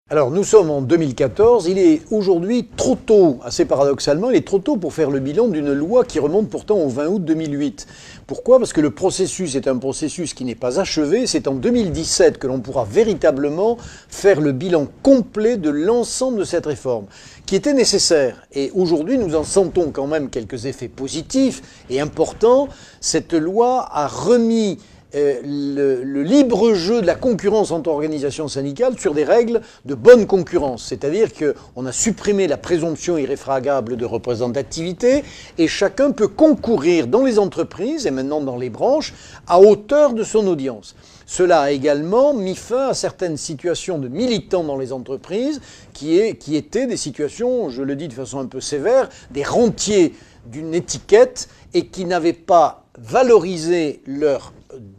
Alors nous sommes en 2014, il est aujourd'hui trop tôt, assez paradoxalement, il est trop tôt pour faire le bilan d'une loi qui remonte pourtant au 20 août 2008. Pourquoi? Parce que le processus est un processus qui n'est pas achevé, c'est en 2017 que l'on pourra véritablement faire le bilan complet de l'ensemble de cette réforme, qui était nécessaire. Et aujourd'hui nous en sentons quand même quelques effets positifs et importants. Cette loi a remis le libre jeu de la concurrence entre organisations syndicales sur des règles de bonne concurrence. C'est-à-dire qu'on a supprimé la présomption irréfragable de représentativité et chacun peut concourir dans les entreprises et maintenant dans les branches à hauteur de son audience. Cela a également mis fin à certaines situations de militants dans les entreprises qui étaient des situations, je le dis de façon un peu sévère, des rentiers d'une étiquette et qui n'avaient pas valorisé leurs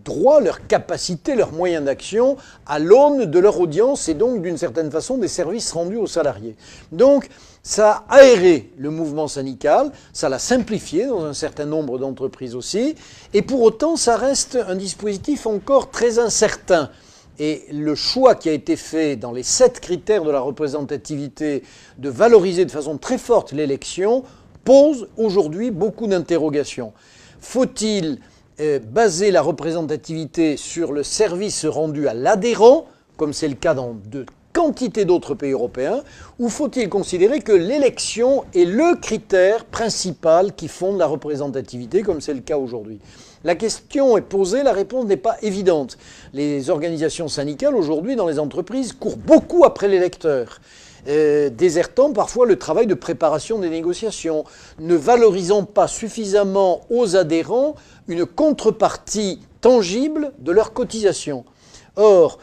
droits, leurs capacités, leurs moyens d'action à l'aune de leur audience et donc d'une certaine façon des services rendus aux salariés. Donc ça a aéré le mouvement syndical, ça l'a simplifié dans un certain nombre d'entreprises aussi, et pour autant ça reste un dispositif encore très incertain. Et le choix qui a été fait dans les 7 critères de la représentativité de valoriser de façon très forte l'élection pose aujourd'hui beaucoup d'interrogations. Faut-il baser la représentativité sur le service rendu à l'adhérent, comme c'est le cas dans de quantité d'autres pays européens, ou faut-il considérer que l'élection est le critère principal qui fonde la représentativité, comme c'est le cas aujourd'hui? La question est posée, la réponse n'est pas évidente. Les organisations syndicales aujourd'hui dans les entreprises courent beaucoup après l'électeur. Désertant parfois le travail de préparation des négociations, ne valorisant pas suffisamment aux adhérents une contrepartie tangible de leur cotisation. Or,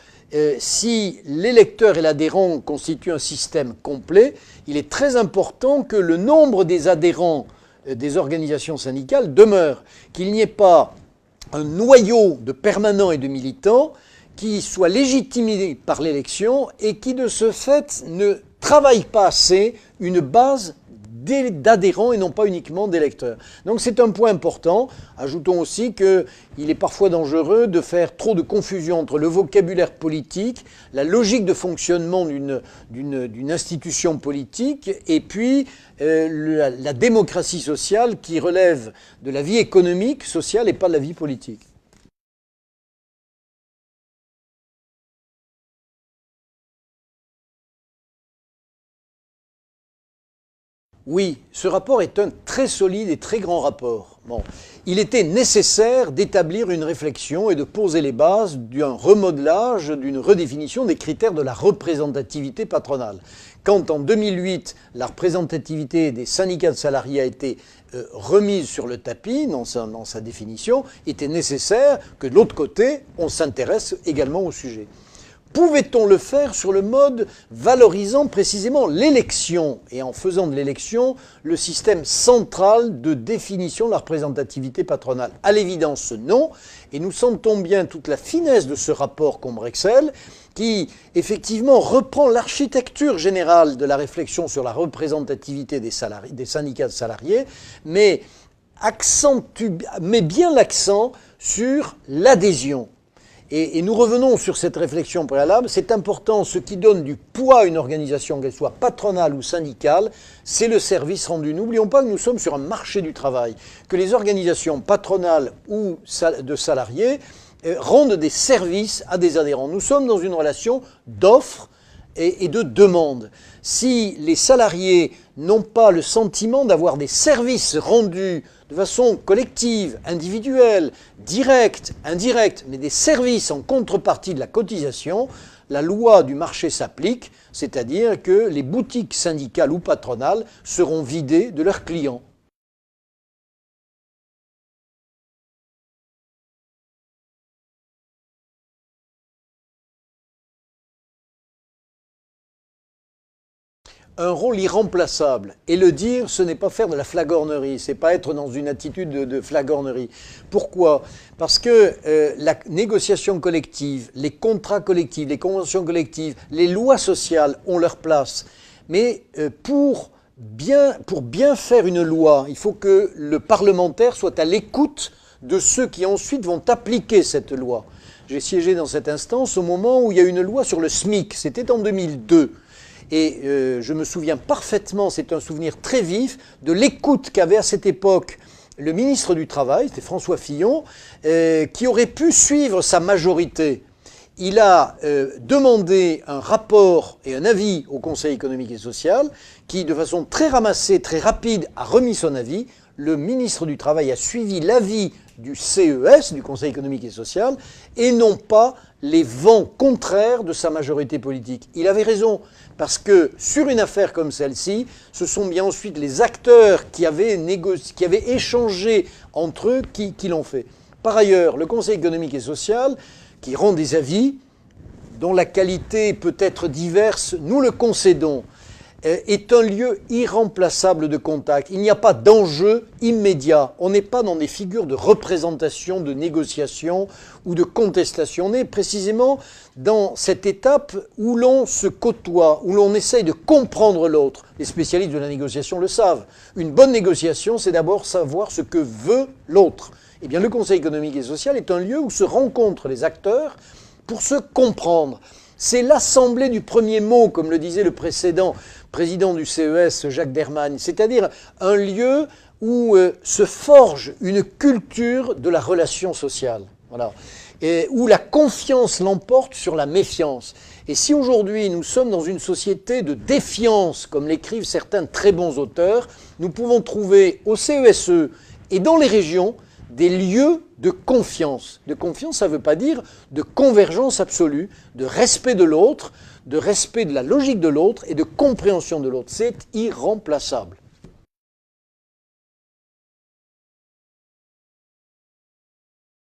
si l'électeur et l'adhérent constituent un système complet, il est très important que le nombre des adhérents des organisations syndicales demeure, qu'il n'y ait pas un noyau de permanents et de militants qui soit légitimé par l'élection et qui de ce fait ne travaille pas assez une base d'adhérents et non pas uniquement d'électeurs. Donc c'est un point important. Ajoutons aussi qu'il est parfois dangereux de faire trop de confusion entre le vocabulaire politique, la logique de fonctionnement d'une institution politique et puis la démocratie sociale qui relève de la vie économique, sociale et pas de la vie politique. Oui, ce rapport est un très solide et très grand rapport. Bon, il était nécessaire d'établir une réflexion et de poser les bases d'un remodelage, d'une redéfinition des critères de la représentativité patronale. Quand en 2008, la représentativité des syndicats de salariés a été remise sur le tapis dans sa définition, il était nécessaire que de l'autre côté, on s'intéresse également au sujet. Pouvait-on le faire sur le mode valorisant précisément l'élection et en faisant de l'élection le système central de définition de la représentativité patronale? À l'évidence, non. Et nous sentons bien toute la finesse de ce rapport Combrexel qui, effectivement, reprend l'architecture générale de la réflexion sur la représentativité des syndicats de salariés, mais met bien l'accent sur l'adhésion. Et nous revenons sur cette réflexion préalable. C'est important, ce qui donne du poids à une organisation, qu'elle soit patronale ou syndicale, c'est le service rendu. N'oublions pas que nous sommes sur un marché du travail, que les organisations patronales ou de salariés rendent des services à des adhérents. Nous sommes dans une relation d'offre et de demande. Si les salariés n'ont pas le sentiment d'avoir des services rendus de façon collective, individuelle, directe, indirecte, mais des services en contrepartie de la cotisation, la loi du marché s'applique, c'est-à-dire que les boutiques syndicales ou patronales seront vidées de leurs clients. Un rôle irremplaçable. Et le dire, ce n'est pas faire de la flagornerie, c'est pas être dans une attitude de flagornerie. Pourquoi? Parce que la négociation collective, les contrats collectifs, les conventions collectives, les lois sociales ont leur place. Mais pour bien faire une loi, il faut que le parlementaire soit à l'écoute de ceux qui ensuite vont appliquer cette loi. J'ai siégé dans cette instance au moment où il y a eu une loi sur le SMIC. C'était en 2002. Et je me souviens parfaitement, c'est un souvenir très vif, de l'écoute qu'avait à cette époque le ministre du Travail, c'était François Fillon, qui aurait pu suivre sa majorité. Il a demandé un rapport et un avis au Conseil économique et social, qui, de façon très ramassée, très rapide, a remis son avis. Le ministre du Travail a suivi l'avis du CES, du Conseil économique et social, et non pas les vents contraires de sa majorité politique. Il avait raison, parce que sur une affaire comme celle-ci, ce sont bien ensuite les acteurs qui avaient échangé entre eux qui l'ont fait. Par ailleurs, le Conseil économique et social, qui rend des avis dont la qualité peut être diverse, nous le concédons, est un lieu irremplaçable de contact. Il n'y a pas d'enjeu immédiat. On n'est pas dans des figures de représentation, de négociation ou de contestation. On est précisément dans cette étape où l'on se côtoie, où l'on essaye de comprendre l'autre. Les spécialistes de la négociation le savent. Une bonne négociation, c'est d'abord savoir ce que veut l'autre. Eh bien, le Conseil économique et social est un lieu où se rencontrent les acteurs pour se comprendre. C'est l'assemblée du premier mot, comme le disait le précédent président du CES, Jacques Dermagne, c'est-à-dire un lieu où se forge une culture de la relation sociale, voilà, et où la confiance l'emporte sur la méfiance. Et si aujourd'hui nous sommes dans une société de défiance, comme l'écrivent certains très bons auteurs, nous pouvons trouver au CESE et dans les régions des lieux de confiance. De confiance, ça ne veut pas dire de convergence absolue, de respect de l'autre, de respect de la logique de l'autre et de compréhension de l'autre. C'est irremplaçable.